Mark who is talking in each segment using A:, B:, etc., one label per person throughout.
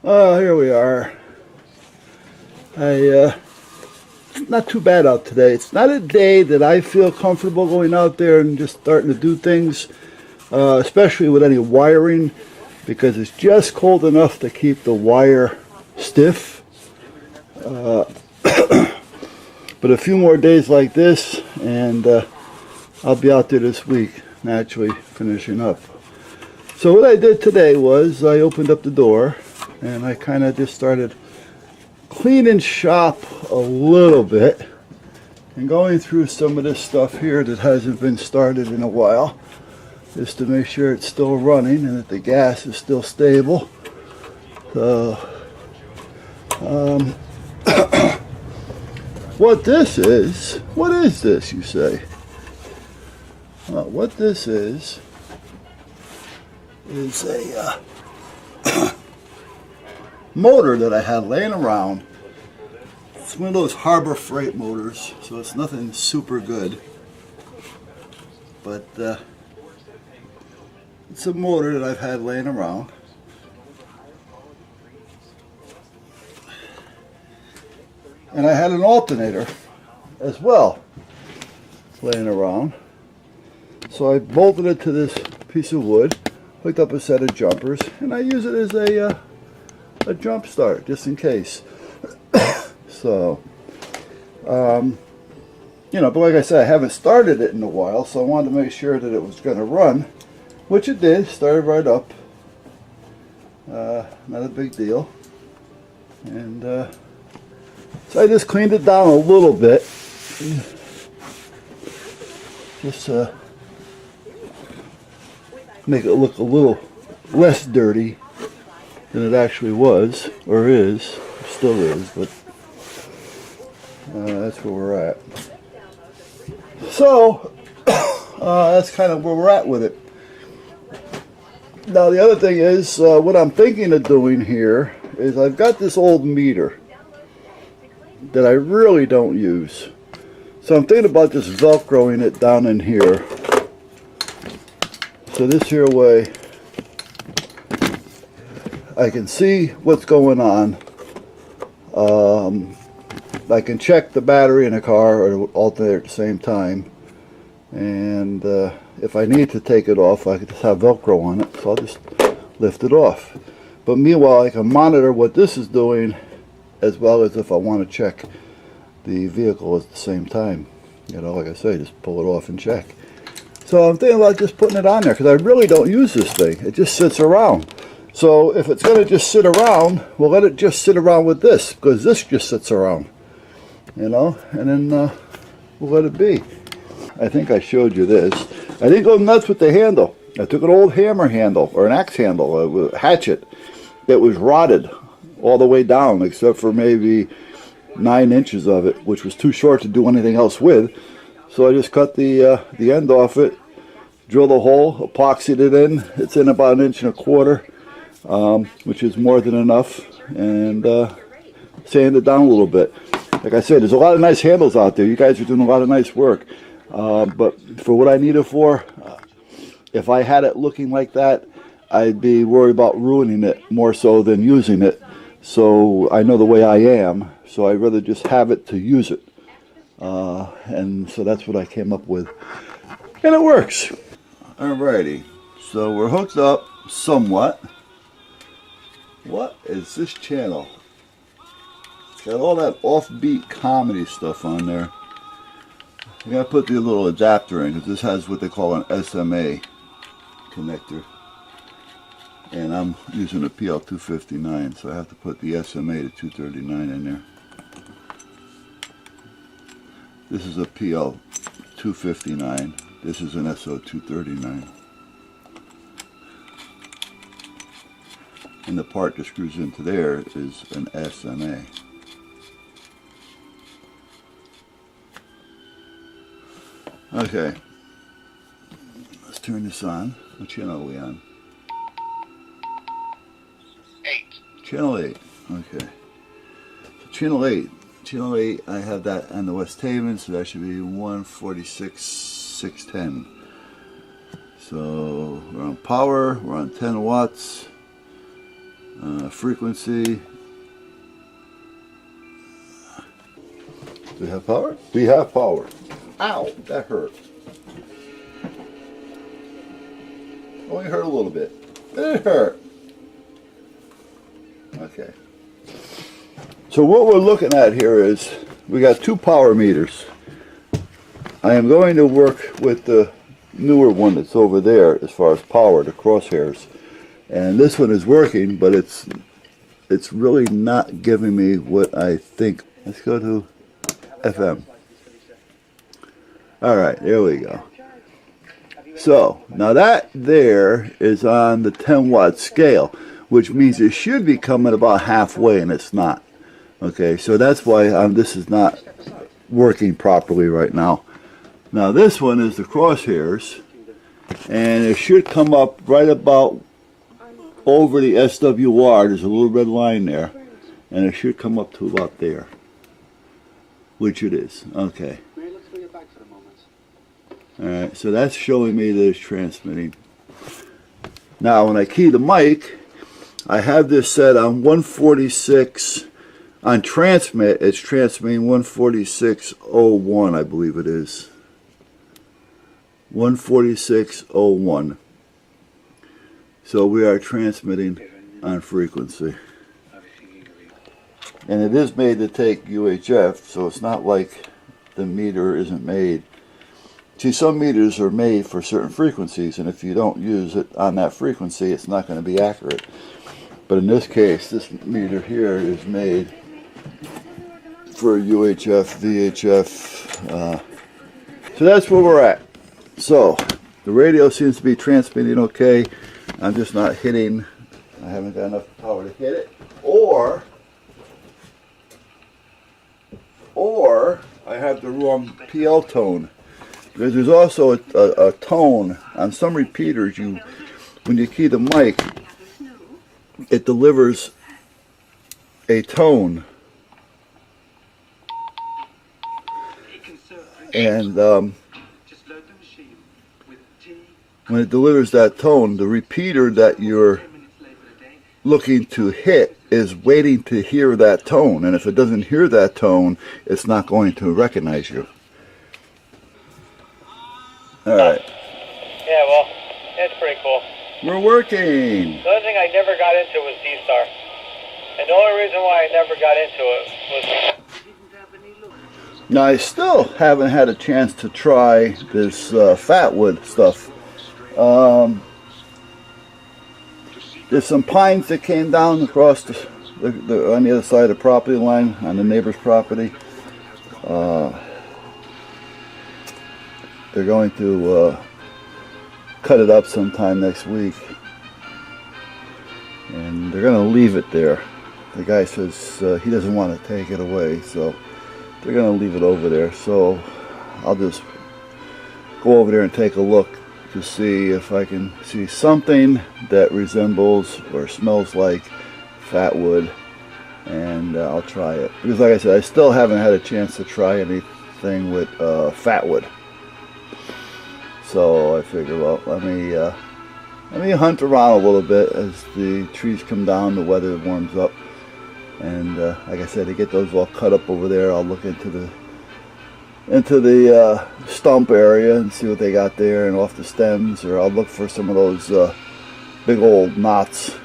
A: Oh, here we are. It's not too bad out today. It's not a day that I feel comfortable going out there and just starting to do things, especially with any wiring, because it's just cold enough to keep the wire stiff. But a few more days like this, and I'll be out there this week, naturally finishing up. So what I did today was I opened up the door, and I kind of just started cleaning shop a little bit and going through some of this stuff here that hasn't been started in a while, just to make sure it's still running and that the gas is still stable. So what is this, you say? What this is a motor that I had laying around. It's one of those Harbor Freight motors, so it's nothing super good, but it's a motor that I've had laying around. And I had an alternator as well laying around, so I bolted it to this piece of wood, hooked up a set of jumpers, and I use it as a jump start, just in case. So, but like I said, I haven't started it in a while, so I wanted to make sure that it was going to run, which it did. Started right up. Not a big deal. And so I just cleaned it down a little bit. Just make it look a little less dirty than it actually was, or is, still is, but that's where we're at. So that's kind of where we're at with it. Now the other thing is, what I'm thinking of doing here is I've got this old meter that I really don't use. So I'm thinking about just velcroing it down in here. So this here way I can see what's going on. I can check the battery in a car or alternator at the same time. And if I need to take it off, I can just have Velcro on it. So I'll just lift it off. But meanwhile, I can monitor what this is doing, as well as if I want to check the vehicle at the same time. Like I say, just pull it off and check. So I'm thinking about just putting it on there, because I really don't use this thing. It just sits around. So if it's going to just sit around, we'll let it just sit around with this, because this just sits around. And then we'll let it be. I think I showed you this. I didn't go nuts with the handle. I took an old hammer handle, or an axe handle, a hatchet, that was rotted all the way down, except for maybe 9 inches of it, which was too short to do anything else with. So I just cut the end off it, drilled a hole, epoxied it in. It's in about 1.25 inches, which is more than enough, and sand it down a little bit. Like I said, there's a lot of nice handles out there. You guys are doing a lot of nice work. But for what I need it for, if I had it looking like that, I'd be worried about ruining it more so than using it. So I know the way I am, so I'd rather just have it to use it. And so that's what I came up with. And it works. Alrighty, so we're hooked up somewhat. What is this channel? It's got all that offbeat comedy stuff on there. I gotta put the little adapter in, because this has what they call an SMA connector. And I'm using a PL259, so I have to put the SMA to 239 in there. This is a PL259. This is an SO239. And the part that screws into there is an SMA. Okay, let's turn this on. What channel are we on?
B: 8.
A: Channel 8, okay. So channel 8, I have that on the West Haven, so that should be 146,610. So we're on power, we're on 10 watts. Frequency. Do we have power? We have power. Ow, that hurt. Only hurt a little bit. It hurt. Okay. So what we're looking at here is we got two power meters. I am going to work with the newer one that's over there as far as power, the crosshairs. And this one is working, but it's really not giving me what I think. Let's go to FM. Alright, there we go. So, now that there is on the 10 watt scale, which means it should be coming about halfway, and it's not. Okay, so that's why this is not working properly right now. Now this one is the crosshairs, and it should come up right about over the SWR. There's a little red line there, and it should come up to about there, which it is. Okay. Alright, so that's showing me that it's transmitting. Now when I key the mic, I have this set on 146. On transmit, it's transmitting 146.01, I believe it is. 146.01. So we are transmitting on frequency. And it is made to take UHF, so it's not like the meter isn't made. See, some meters are made for certain frequencies, and if you don't use it on that frequency, it's not going to be accurate. But in this case, this meter here is made for UHF, VHF. So that's where we're at. So the radio seems to be transmitting okay. I'm just not hitting. I haven't got enough power to hit it. Or I have the wrong PL tone. Because there's also a tone on some repeaters. When you key the mic, it delivers a tone. And when it delivers that tone, the repeater that you're looking to hit is waiting to hear that tone. And if it doesn't hear that tone, it's not going to recognize you. Alright.
B: Yeah, well, that's pretty cool.
A: We're working.
B: The other thing I never got into was D-Star. And the only reason why I never got into it was...
A: Now, I still haven't had a chance to try this Fatwood stuff. There's some pines that came down across on the other side of the property line, on the neighbor's property. They're going to cut it up sometime next week, and they're going to leave it there. The guy says he doesn't want to take it away, so they're going to leave it over there. So I'll just go over there and take a look to see if I can see something that resembles or smells like Fatwood, and I'll try it. Because like I said, I still haven't had a chance to try anything with Fatwood. So I figure, well, let me hunt around a little bit as the trees come down, the weather warms up, and like I said, to get those all cut up over there, I'll look into the stump area and see what they got there, and off the stems, or I'll look for some of those big old knots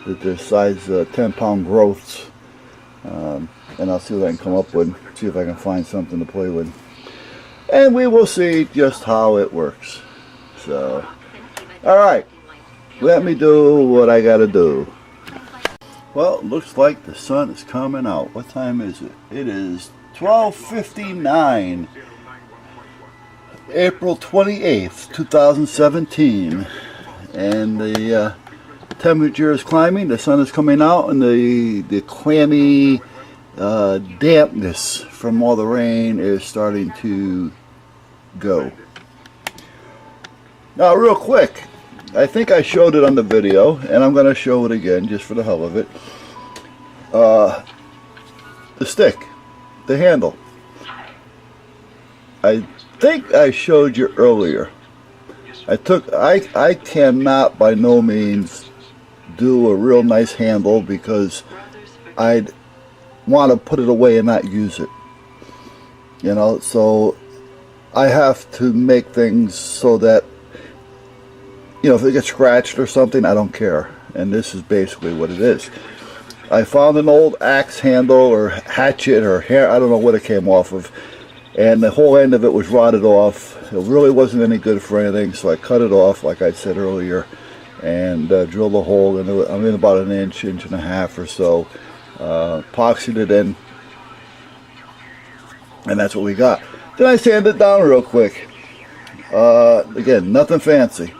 A: that they're size 10-pound growths, and I'll see what I can come up with, see if I can find something to play with. And we will see just how it works. So, alright, let me do what I gotta do. Well, it looks like the sun is coming out. What time is it? It is 12:59, April 28th, 2017. And the temperature is climbing, the sun is coming out, and the clammy dampness from all the rain is starting to go. Now, real quick, I think I showed it on the video, and I'm going to show it again just for the hell of it. The stick, the handle. I think I showed you earlier. I cannot by no means do a real nice handle because I'd want to put it away and not use it. You know, so I have to make things so that, you know, if it gets scratched or something, I don't care. And this is basically what it is. I found an old axe handle or hatchet or hair, I don't know what it came off of, and the whole end of it was rotted off. It really wasn't any good for anything, so I cut it off, like I said earlier, and drilled a hole in it. I'm in about an inch, inch and a half or so, epoxied it in, and that's what we got. Then I sanded it down real quick. Again, nothing fancy.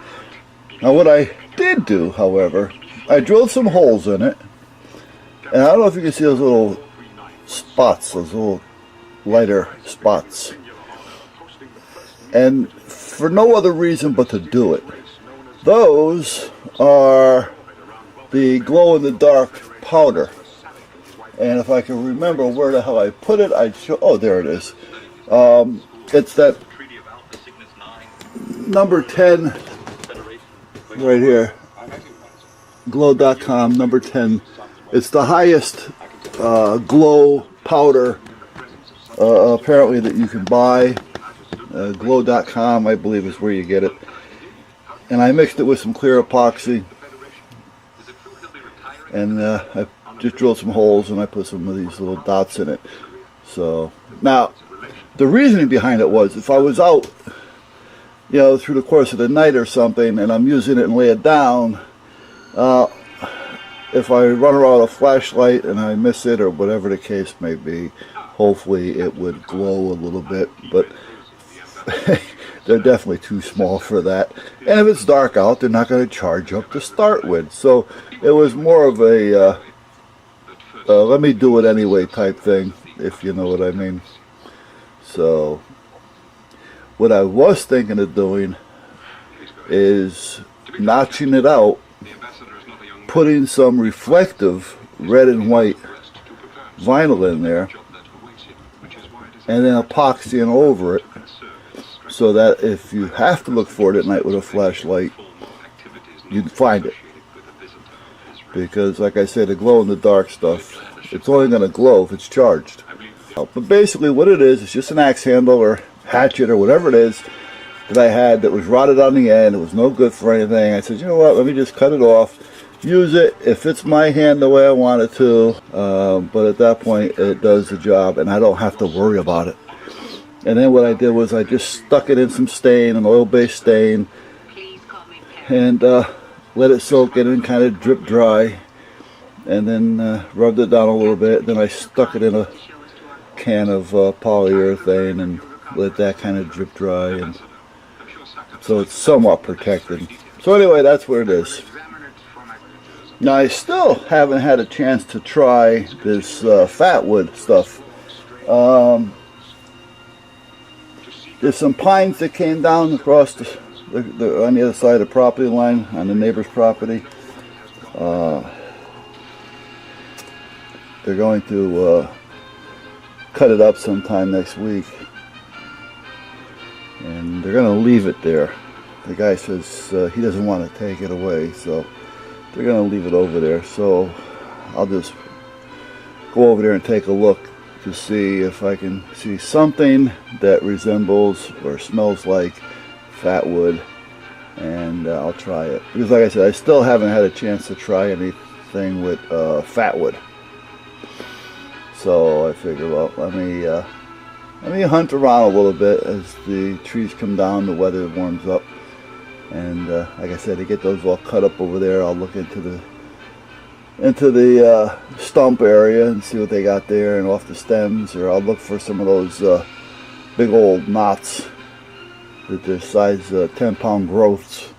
A: Now what I did do, however, I drilled some holes in it. And I don't know if you can see those little spots, those little lighter spots. And for no other reason but to do it. Those are the glow-in-the-dark powder. And if I can remember where the hell I put it, I'd show. Oh, there it is. It's that number 10 right here. Glow.com, number 10. It's the highest glow powder apparently that you can buy. Glow.com, I believe, is where you get it. And I mixed it with some clear epoxy. And I just drilled some holes and I put some of these little dots in it. So, now, the reasoning behind it was if I was out, you know, through the course of the night or something and I'm using it and lay it down, if I run around a flashlight and I miss it or whatever the case may be, hopefully it would glow a little bit, but they're definitely too small for that. And if it's dark out, they're not going to charge up to start with. So it was more of a let me do it anyway type thing, if you know what I mean. So what I was thinking of doing is notching it out, putting some reflective red and white vinyl in there, and then epoxying over it so that if you have to look for it at night with a flashlight, you'd find it. Because like I said, the glow-in-the-dark stuff, it's only going to glow if it's charged. But basically what it is just an axe handle or hatchet or whatever it is that I had that was rotted on the end. It was no good for anything. I said, you know what, let me just cut it off, use it if it's my hand the way I want it to, but at that point it does the job and I don't have to worry about it. And then what I did was I just stuck it in some stain, an oil-based stain, and let it soak in and kind of drip dry, and then rubbed it down a little bit. Then I stuck it in a can of polyurethane and let that kind of drip dry, and so it's somewhat protected. So anyway, that's what it is. Now I still haven't had a chance to try this fatwood stuff. There's some pines that came down across the on the other side of the property line, on the neighbor's property. They're going to cut it up sometime next week, and they're going to leave it there. The guy says he doesn't want to take it away, so they're going to leave it over there. So I'll just go over there and take a look to see if I can see something that resembles or smells like fatwood, and I'll try it. Because like I said, I still haven't had a chance to try anything with fatwood. So I figure, well, let me hunt around a little bit as the trees come down, the weather warms up, and like I said, to get those all cut up over there, I'll look into the stump area and see what they got there, and off the stems, or I'll look for some of those big old knots that they're size 10-pound growths,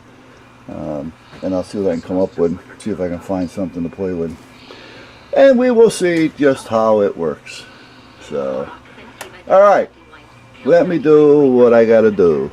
A: and I'll see what I can come up with, see if I can find something to play with, and we will see just how it works. So alright, let me do what I gotta do.